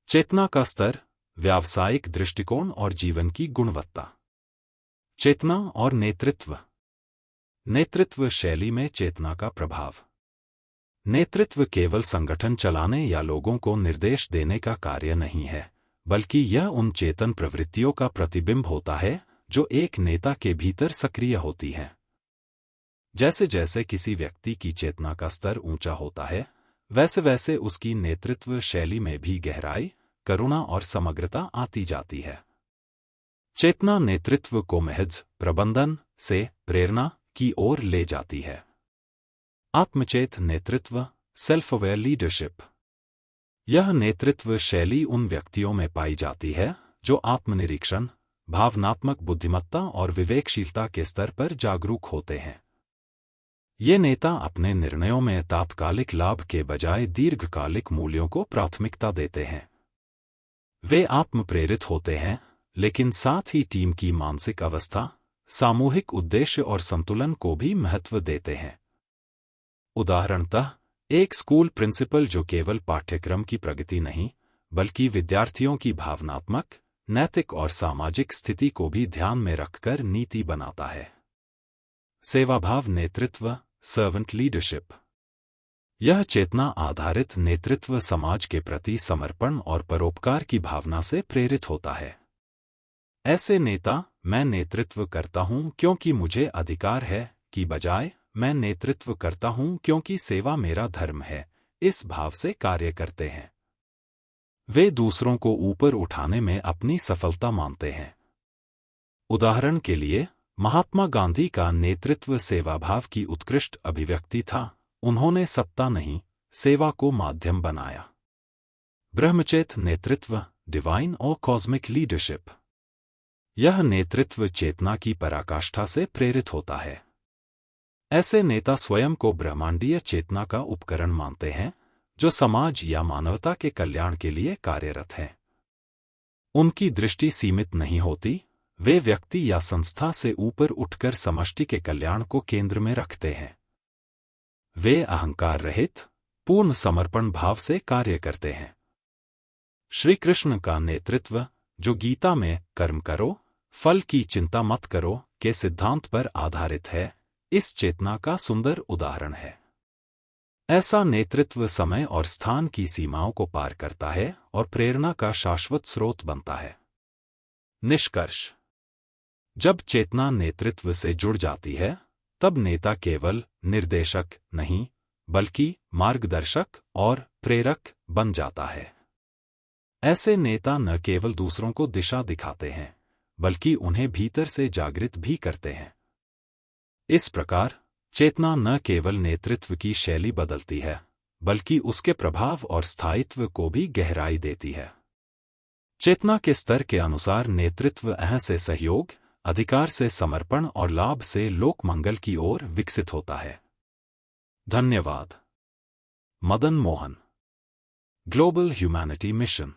चेतना का स्तर, व्यावसायिक दृष्टिकोण और जीवन की गुणवत्ता। चेतना और नेतृत्व। नेतृत्व शैली में चेतना का प्रभाव। नेतृत्व केवल संगठन चलाने या लोगों को निर्देश देने का कार्य नहीं है, बल्कि यह उन चेतन प्रवृत्तियों का प्रतिबिंब होता है जो एक नेता के भीतर सक्रिय होती हैं। जैसे जैसे किसी व्यक्ति की चेतना का स्तर ऊंचा होता है, वैसे वैसे उसकी नेतृत्व शैली में भी गहराई, करुणा और समग्रता आती जाती है। चेतना नेतृत्व को महज प्रबंधन से प्रेरणा की ओर ले जाती है। आत्मचेत नेतृत्व, सेल्फ अवेयर लीडरशिप। यह नेतृत्व शैली उन व्यक्तियों में पाई जाती है जो आत्मनिरीक्षण, भावनात्मक बुद्धिमत्ता और विवेकशीलता के स्तर पर जागरूक होते हैं। ये नेता अपने निर्णयों में तात्कालिक लाभ के बजाय दीर्घकालिक मूल्यों को प्राथमिकता देते हैं। वे आत्मप्रेरित होते हैं, लेकिन साथ ही टीम की मानसिक अवस्था, सामूहिक उद्देश्य और संतुलन को भी महत्व देते हैं। उदाहरणतः, एक स्कूल प्रिंसिपल जो केवल पाठ्यक्रम की प्रगति नहीं, बल्कि विद्यार्थियों की भावनात्मक, नैतिक और सामाजिक स्थिति को भी ध्यान में रखकर नीति बनाता है। सेवाभाव नेतृत्व, सर्वेंट लीडरशिप। यह चेतना आधारित नेतृत्व समाज के प्रति समर्पण और परोपकार की भावना से प्रेरित होता है। ऐसे नेता मैं नेतृत्व करता हूं क्योंकि मुझे अधिकार है की बजाय मैं नेतृत्व करता हूं क्योंकि सेवा मेरा धर्म है, इस भाव से कार्य करते हैं। वे दूसरों को ऊपर उठाने में अपनी सफलता मानते हैं। उदाहरण के लिए, महात्मा गांधी का नेतृत्व सेवाभाव की उत्कृष्ट अभिव्यक्ति था। उन्होंने सत्ता नहीं, सेवा को माध्यम बनाया। ब्रह्मचेत नेतृत्व, डिवाइन और कॉस्मिक लीडरशिप। यह नेतृत्व चेतना की पराकाष्ठा से प्रेरित होता है। ऐसे नेता स्वयं को ब्रह्मांडीय चेतना का उपकरण मानते हैं, जो समाज या मानवता के कल्याण के लिए कार्यरत है। उनकी दृष्टि सीमित नहीं होती, वे व्यक्ति या संस्था से ऊपर उठकर समष्टि के कल्याण को केंद्र में रखते हैं। वे अहंकार रहित, पूर्ण समर्पण भाव से कार्य करते हैं। श्री कृष्ण का नेतृत्व, जो गीता में कर्म करो, फल की चिंता मत करो के सिद्धांत पर आधारित है, इस चेतना का सुंदर उदाहरण है। ऐसा नेतृत्व समय और स्थान की सीमाओं को पार करता है और प्रेरणा का शाश्वत स्रोत बनता है। निष्कर्ष: जब चेतना नेतृत्व से जुड़ जाती है, तब नेता केवल निर्देशक नहीं, बल्कि मार्गदर्शक और प्रेरक बन जाता है। ऐसे नेता न केवल दूसरों को दिशा दिखाते हैं, बल्कि उन्हें भीतर से जागृत भी करते हैं। इस प्रकार, चेतना न केवल नेतृत्व की शैली बदलती है, बल्कि उसके प्रभाव और स्थायित्व को भी गहराई देती है। चेतना के स्तर के अनुसार नेतृत्व अहं से सहयोग, अधिकार से समर्पण और लाभ से लोकमंगल की ओर विकसित होता है। धन्यवाद। Madan Mohan, global humanity mission.